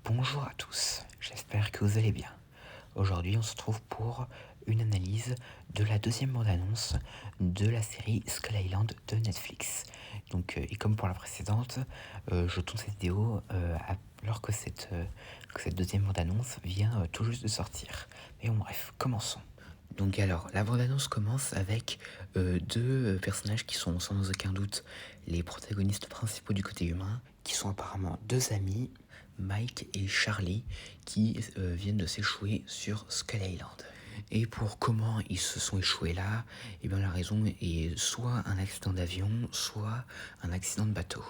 Bonjour à tous, j'espère que vous allez bien. Aujourd'hui, on se retrouve pour une analyse de la deuxième bande-annonce de la série Skull Island de Netflix. Et comme pour la précédente, je tourne cette vidéo alors que cette deuxième bande-annonce vient tout juste de sortir. Mais bon, bref, commençons. La bande-annonce commence avec deux personnages qui sont sans aucun doute les protagonistes principaux du côté humain, qui sont apparemment deux amis, Mike et Charlie, qui viennent de s'échouer sur Skull Island. Et pour comment ils se sont échoués là, eh bien la raison est soit un accident d'avion, soit un accident de bateau.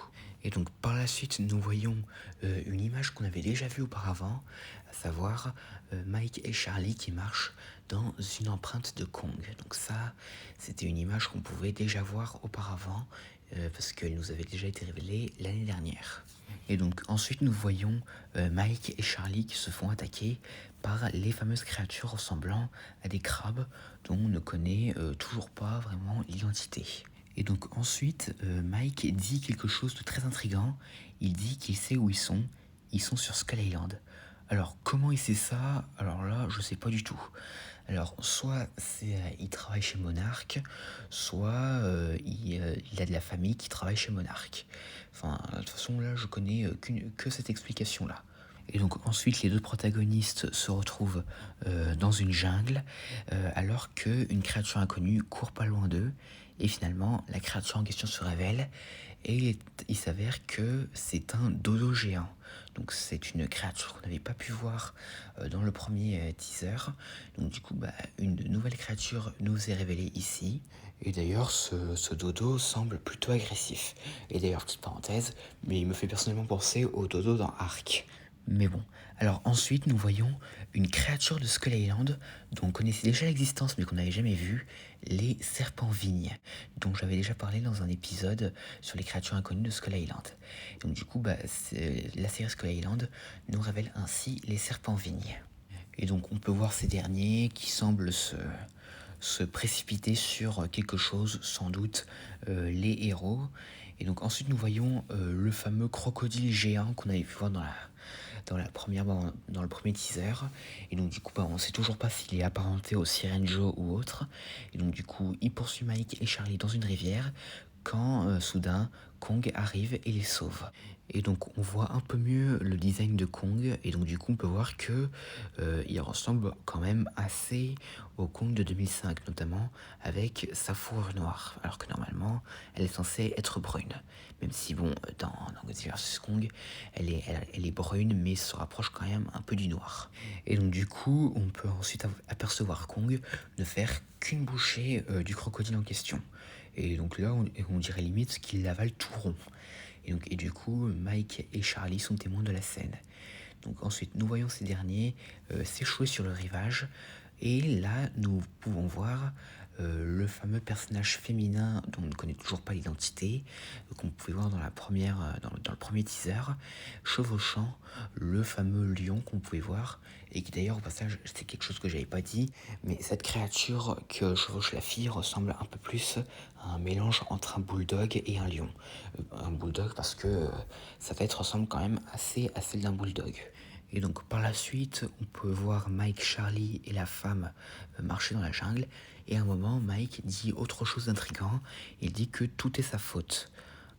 Et donc par la suite, nous voyons une image qu'on avait déjà vue auparavant, à savoir Mike et Charlie qui marchent dans une empreinte de Kong. Donc ça, c'était une image qu'on pouvait déjà voir auparavant, parce qu'elle nous avait déjà été révélée l'année dernière. Et donc ensuite nous voyons Mike et Charlie qui se font attaquer par les fameuses créatures ressemblant à des crabes dont on ne connaît toujours pas vraiment l'identité. Et donc ensuite Mike dit quelque chose de très intriguant, il dit qu'il sait où ils sont sur Skull Island. Alors comment il sait ça? Alors là je sais pas du tout. Alors, soit il travaille chez Monarch, soit il a de la famille qui travaille chez Monarch. Enfin, de toute façon, là, je connais que cette explication-là. Et donc ensuite, les deux protagonistes se retrouvent dans une jungle, alors qu'une créature inconnue court pas loin d'eux. Et finalement, la créature en question se révèle, et il s'avère que c'est un dodo géant. Donc c'est une créature qu'on n'avait pas pu voir dans le premier teaser. Donc du coup, une nouvelle créature nous est révélée ici. Et d'ailleurs, ce dodo semble plutôt agressif. Et d'ailleurs, petite parenthèse, mais il me fait personnellement penser au dodo dans Ark. Mais bon, alors ensuite nous voyons une créature de Skull Island dont on connaissait déjà l'existence mais qu'on n'avait jamais vu, les serpents vignes, dont j'avais déjà parlé dans un épisode sur les créatures inconnues de Skull Island. Donc du coup, la série Skull Island nous révèle ainsi les serpents vignes. Et donc on peut voir ces derniers qui semblent se précipiter sur quelque chose, sans doute les héros. Et donc ensuite nous voyons le fameux crocodile géant qu'on avait pu voir dans le premier teaser. Et donc du coup on sait toujours pas s'il est apparenté au Siren Joe ou autre. Et donc du coup il poursuit Mike et Charlie dans une rivière quand soudain Kong arrive et les sauve. Et donc on voit un peu mieux le design de Kong, et donc du coup on peut voir que il ressemble quand même assez au Kong de 2005, notamment avec sa fourrure noire, alors que normalement elle est censée être brune. Même si bon, dans Godzilla vs Kong, elle est brune, mais se rapproche quand même un peu du noir. Et donc du coup, on peut ensuite apercevoir Kong ne faire qu'une bouchée du crocodile en question. Et donc là, on dirait limite qu'il avale tout rond. Et du coup, Mike et Charlie sont témoins de la scène. Donc ensuite, nous voyons ces derniers s'échouer sur le rivage. Et là, nous pouvons voir le fameux personnage féminin dont on ne connaît toujours pas l'identité, qu'on pouvait voir dans dans le premier teaser, chevauchant le fameux lion qu'on pouvait voir, et qui d'ailleurs au passage c'est quelque chose que j'avais pas dit, mais cette créature que chevauche la fille ressemble un peu plus à un mélange entre un bulldog et un lion. Un bulldog parce que sa tête ressemble quand même assez à celle d'un bulldog. Et donc par la suite, on peut voir Mike, Charlie et la femme marcher dans la jungle. Et à un moment, Mike dit autre chose d'intriguant. Il dit que tout est sa faute.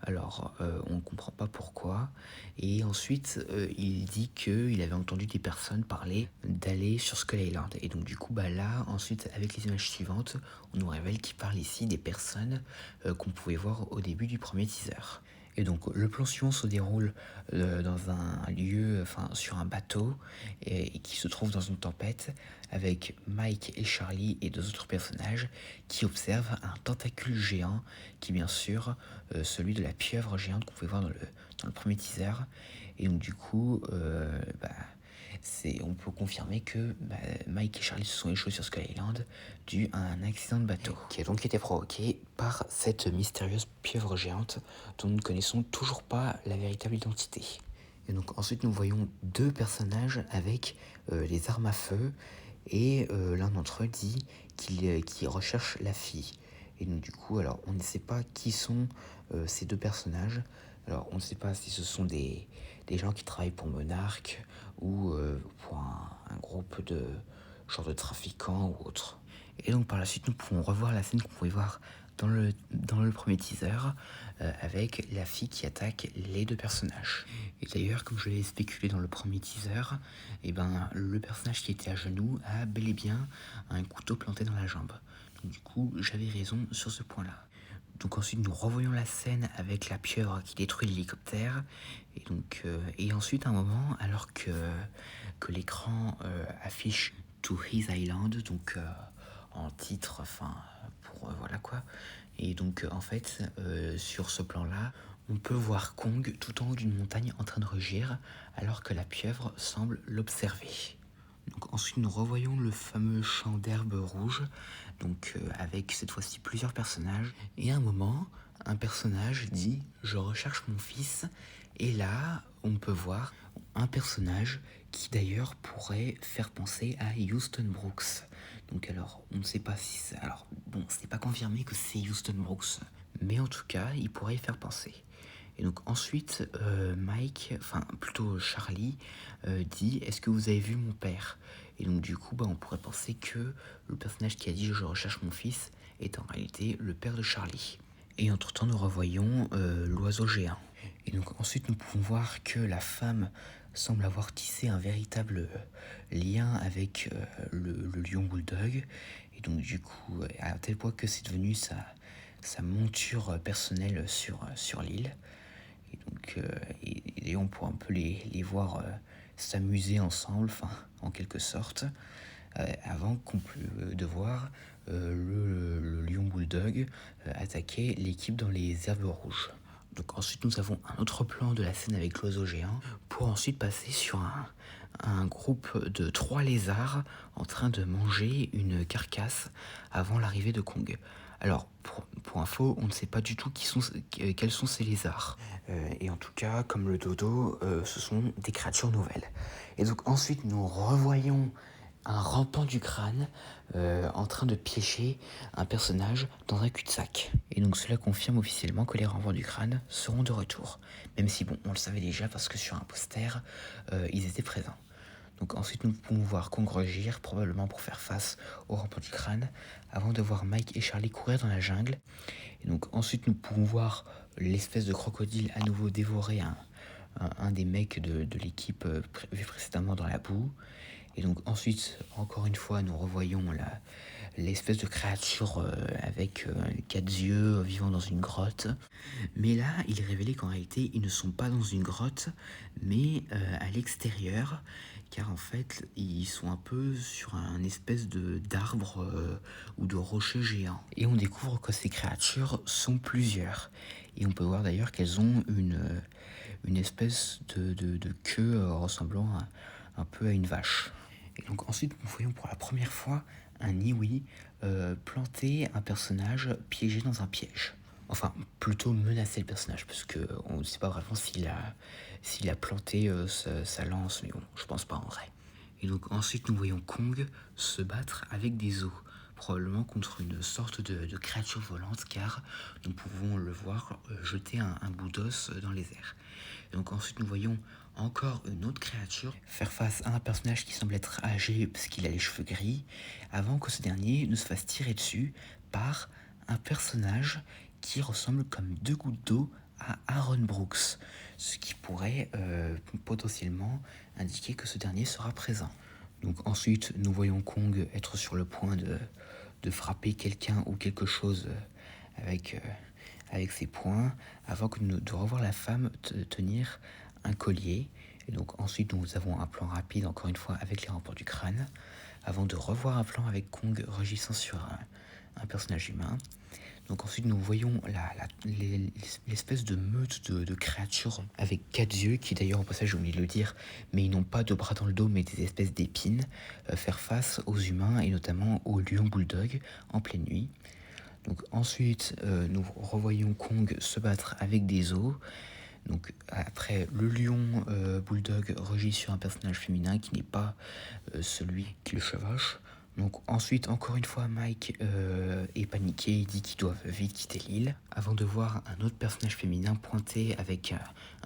Alors, on ne comprend pas pourquoi. Et ensuite, il dit qu'il avait entendu des personnes parler d'aller sur Skull Island. Et donc, du coup, là, ensuite, avec les images suivantes, on nous révèle qu'il parle ici des personnes qu'on pouvait voir au début du premier teaser. Et donc le plan suivant se déroule dans un lieu, enfin sur un bateau, et qui se trouve dans une tempête, avec Mike et Charlie et deux autres personnages qui observent un tentacule géant, qui est bien sûr celui de la pieuvre géante qu'on pouvait voir dans le premier teaser. Et donc du coup, on peut confirmer que Mike et Charlie se sont échoués sur Skull Island dû à un accident de bateau, qui a donc été provoqué par cette mystérieuse pieuvre géante dont nous ne connaissons toujours pas la véritable identité. Et donc ensuite nous voyons deux personnages avec les armes à feu, et l'un d'entre eux dit qu'il recherche la fille. Et donc du coup, alors on ne sait pas qui sont ces deux personnages. Alors on ne sait pas si ce sont des des gens qui travaillent pour Monarch ou pour un groupe de genre de trafiquants ou autre. Et donc par la suite, nous pouvons revoir la scène qu'on pouvait voir dans le premier teaser avec la fille qui attaque les deux personnages. Et d'ailleurs, comme je l'ai spéculé dans le premier teaser, et ben, le personnage qui était à genoux a bel et bien un couteau planté dans la jambe. Donc du coup, j'avais raison sur ce point-là. Donc ensuite, nous revoyons la scène avec la pieuvre qui détruit l'hélicoptère. Et donc, et ensuite, à un moment, alors que l'écran affiche To His Island, donc en titre, enfin, pour voilà quoi. Et donc, en fait, sur ce plan-là, on peut voir Kong tout en haut d'une montagne en train de rugir, alors que la pieuvre semble l'observer. Donc ensuite, nous revoyons le fameux champ d'herbe rouge, donc avec cette fois-ci plusieurs personnages. Et à un moment, un personnage dit « Je recherche mon fils ». Et là, on peut voir un personnage qui d'ailleurs pourrait faire penser à Houston Brooks. Donc alors, on ne sait pas si c'est... Alors, bon, c'est pas confirmé que c'est Houston Brooks, mais en tout cas, il pourrait y faire penser. Et donc ensuite, Mike, enfin plutôt Charlie, dit « Est-ce que vous avez vu mon père ?» Et donc du coup, on pourrait penser que le personnage qui a dit « Je recherche mon fils » est en réalité le père de Charlie. Et entre-temps, nous revoyons l'oiseau géant. Et donc ensuite, nous pouvons voir que la femme semble avoir tissé un véritable lien avec le lion bulldog. Et donc du coup, à tel point que c'est devenu sa monture personnelle sur l'île. Et donc, et on pourra un peu les voir s'amuser ensemble, enfin, en quelque sorte, avant qu'on de voir le lion bulldog attaquer l'équipe dans les herbes rouges. Donc ensuite, nous avons un autre plan de la scène avec l'oiseau géant, pour ensuite passer sur un groupe de 3 lézards en train de manger une carcasse avant l'arrivée de Kong. Alors, pour info, on ne sait pas du tout quels sont ces lézards. Et en tout cas, comme le dodo, ce sont des créatures nouvelles. Et donc ensuite, nous revoyons un rampant du crâne en train de piéger un personnage dans un cul-de-sac. Et donc cela confirme officiellement que les rampants du crâne seront de retour. Même si, bon, on le savait déjà parce que sur un poster, ils étaient présents. Donc ensuite, nous pouvons voir Kong rugir, probablement pour faire face au rampant du crâne, avant de voir Mike et Charlie courir dans la jungle. Et donc ensuite, nous pouvons voir l'espèce de crocodile à nouveau dévorer un des mecs de l'équipe vu précédemment dans la boue. Et donc ensuite, encore une fois, nous revoyons l'espèce de créature avec 4 yeux vivant dans une grotte. Mais là, il est révélé qu'en réalité, ils ne sont pas dans une grotte, mais à l'extérieur, car en fait, ils sont un peu sur un espèce d'arbre ou de rocher géant. Et on découvre que ces créatures sont plusieurs. Et on peut voir d'ailleurs qu'elles ont une espèce de queue ressemblant un peu à une vache. Et donc ensuite, nous voyons pour la première fois un Iwi planter un personnage piégé dans un piège. Enfin, plutôt menacer le personnage, parce qu'on ne sait pas vraiment s'il a planté sa lance, mais bon, je pense pas en vrai. Et donc ensuite, nous voyons Kong se battre avec des os, probablement contre une sorte de créature volante, car nous pouvons le voir jeter un bout d'os dans les airs. Et donc ensuite, nous voyons encore une autre créature faire face à un personnage qui semble être âgé parce qu'il a les cheveux gris, avant que ce dernier ne se fasse tirer dessus par un personnage qui ressemble comme 2 gouttes d'eau à Aaron Brooks, ce qui pourrait potentiellement indiquer que ce dernier sera présent. Donc ensuite, nous voyons Kong être sur le point de frapper quelqu'un ou quelque chose avec ses poings, avant de revoir la femme tenir un collier. Et donc ensuite, nous avons un plan rapide, encore une fois, avec les rampants du crâne, avant de revoir un plan avec Kong rugissant sur un personnage humain. Donc ensuite, nous voyons l'espèce de meute de créatures avec 4 yeux, qui d'ailleurs, au passage, j'ai oublié de le dire, mais ils n'ont pas de bras dans le dos, mais des espèces d'épines, faire face aux humains, et notamment au lion bulldog, en pleine nuit. Donc ensuite, nous revoyons Kong se battre avec des os. Donc après, le lion bulldog rugit sur un personnage féminin qui n'est pas celui qui le chevauche. Donc ensuite, encore une fois, Mike est paniqué, il dit qu'ils doivent vite quitter l'île, avant de voir un autre personnage féminin pointer avec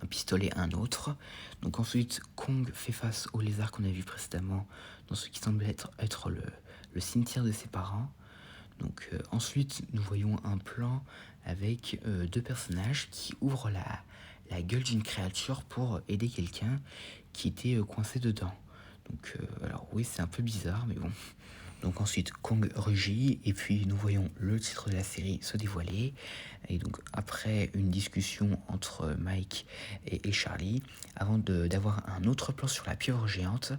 un pistolet à un autre. Donc ensuite, Kong fait face au lézard qu'on a vu précédemment dans ce qui semble être le cimetière de ses parents. Donc ensuite, nous voyons un plan avec deux personnages qui ouvrent la gueule d'une créature pour aider quelqu'un qui était coincé dedans. Donc alors oui, c'est un peu bizarre, mais bon. Donc ensuite, Kong rugit, et puis nous voyons le titre de la série se dévoiler. Et donc après une discussion entre Mike et Charlie, avant d'avoir un autre plan sur la pieuvre géante,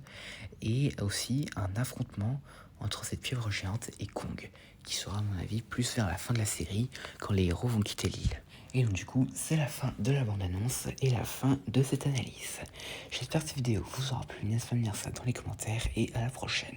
et aussi un affrontement entre cette pieuvre géante et Kong, qui sera à mon avis plus vers la fin de la série, quand les héros vont quitter l'île. Et donc du coup, c'est la fin de la bande-annonce et la fin de cette analyse. J'espère que cette vidéo vous aura plu, n'hésitez pas à me dire ça dans les commentaires, et à la prochaine.